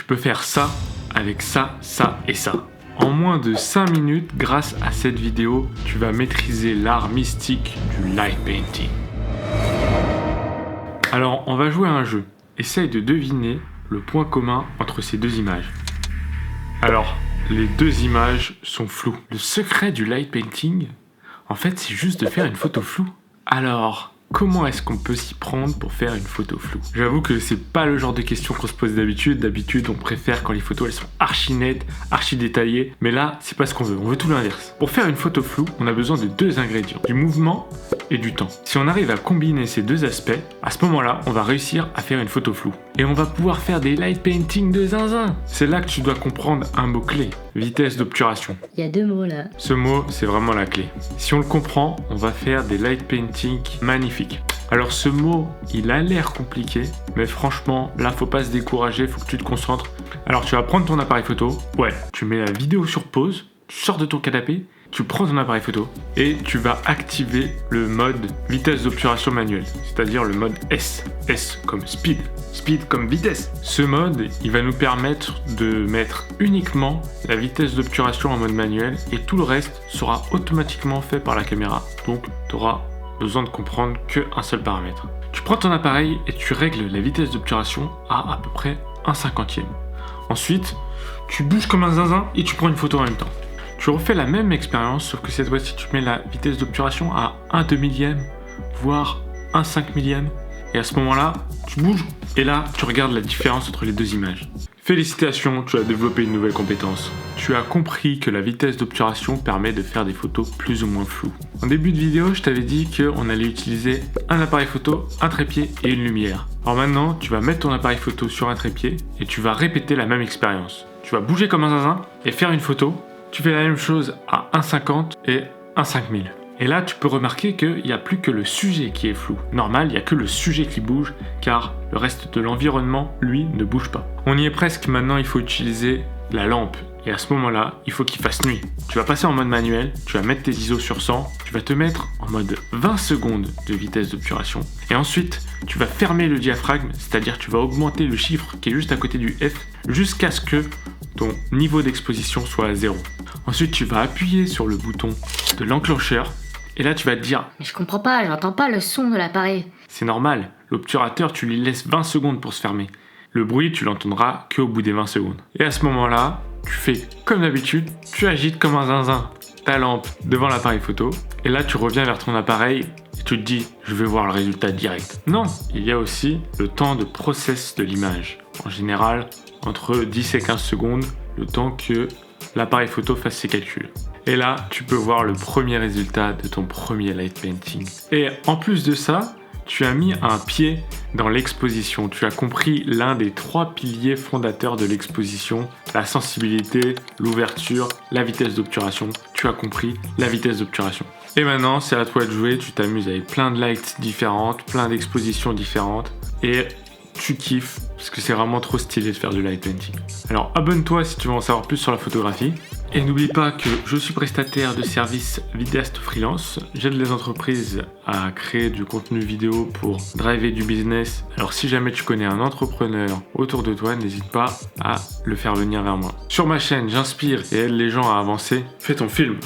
tu peux faire ça avec ça, ça et ça. En moins de 5 minutes, grâce à cette vidéo, tu vas maîtriser l'art mystique du light painting. Alors, on va jouer à un jeu. Essaye de deviner le point commun entre ces deux images. Alors, les deux images sont floues. Le secret du light painting, en fait, c'est juste de faire une photo floue. Alors, comment est-ce qu'on peut s'y prendre pour faire une photo floue? J'avoue que c'est pas le genre de question qu'on se pose d'habitude. D'habitude, on préfère quand les photos elles sont archi nettes, archi détaillées. Mais là, c'est pas ce qu'on veut. On veut tout l'inverse. Pour faire une photo floue, on a besoin de deux ingrédients, du mouvement et du temps. Si on arrive à combiner ces deux aspects, à ce moment-là, on va réussir à faire une photo floue. Et on va pouvoir faire des light painting de zinzin. C'est là que tu dois comprendre un mot-clé, vitesse d'obturation. Il y a deux mots là. Ce mot, c'est vraiment la clé. Si on le comprend, on va faire des light painting magnifiques. Alors ce mot, il a l'air compliqué, mais franchement, là, faut pas se décourager, faut que tu te concentres. Alors tu vas prendre ton appareil photo, tu mets la vidéo sur pause, tu sors de ton canapé, tu prends ton appareil photo et tu vas activer le mode vitesse d'obturation manuelle, c'est-à-dire le mode S. S comme speed, speed comme vitesse. Ce mode, il va nous permettre de mettre uniquement la vitesse d'obturation en mode manuel et tout le reste sera automatiquement fait par la caméra. Donc tu auras besoin de comprendre qu'un seul paramètre. Tu prends ton appareil et tu règles la vitesse d'obturation à peu près 1/50e. Ensuite, tu bouges comme un zinzin et tu prends une photo en même temps. Tu refais la même expérience, sauf que cette fois-ci, tu mets la vitesse d'obturation à 1/2 millième, voire 1/5 millième. Et à ce moment-là, tu bouges et là, tu regardes la différence entre les deux images. Félicitations, tu as développé une nouvelle compétence. Tu as compris que la vitesse d'obturation permet de faire des photos plus ou moins floues. En début de vidéo, je t'avais dit qu'on allait utiliser un appareil photo, un trépied et une lumière. Alors maintenant, tu vas mettre ton appareil photo sur un trépied et tu vas répéter la même expérience. Tu vas bouger comme un zinzin et faire une photo. Tu fais la même chose à 1/50 et 1/5000. Et là, tu peux remarquer qu'il n'y a plus que le sujet qui est flou. Normal, il n'y a que le sujet qui bouge, car le reste de l'environnement, lui, ne bouge pas. On y est presque, maintenant il faut utiliser la lampe. Et à ce moment-là, il faut qu'il fasse nuit. Tu vas passer en mode manuel, tu vas mettre tes ISO sur 100, tu vas te mettre en mode 20 secondes de vitesse d'obturation. Et ensuite, tu vas fermer le diaphragme, c'est-à-dire tu vas augmenter le chiffre qui est juste à côté du F, jusqu'à ce que ton niveau d'exposition soit à 0. Ensuite, tu vas appuyer sur le bouton de l'enclencheur. Et là, tu vas te dire Mais je comprends pas, j'entends pas le son de l'appareil. C'est normal, l'obturateur, tu lui laisses 20 secondes pour se fermer. Le bruit, tu l'entendras qu'au bout des 20 secondes. Et à ce moment-là, tu fais comme d'habitude, tu agites comme un zinzin ta lampe devant l'appareil photo. Et là, tu reviens vers ton appareil et tu te dis, je vais voir le résultat direct. Non, il y a aussi le temps de process de l'image. En général, entre 10 et 15 secondes, le temps que l'appareil photo fasse ses calculs. Et là, tu peux voir le premier résultat de ton premier light painting. Et en plus de ça, tu as mis un pied dans l'exposition. Tu as compris l'un des 3 piliers fondateurs de l'exposition, la sensibilité, l'ouverture, la vitesse d'obturation. Tu as compris la vitesse d'obturation. Et maintenant, c'est à toi de jouer. Tu t'amuses avec plein de lights différentes, plein d'expositions différentes. Et tu kiffes, parce que c'est vraiment trop stylé de faire du light painting. Alors abonne-toi si tu veux en savoir plus sur la photographie. Et n'oublie pas que je suis prestataire de services vidéaste freelance. J'aide les entreprises à créer du contenu vidéo pour driver du business. Alors si jamais tu connais un entrepreneur autour de toi, n'hésite pas à le faire venir vers moi. Sur ma chaîne, j'inspire et aide les gens à avancer. Fais ton film.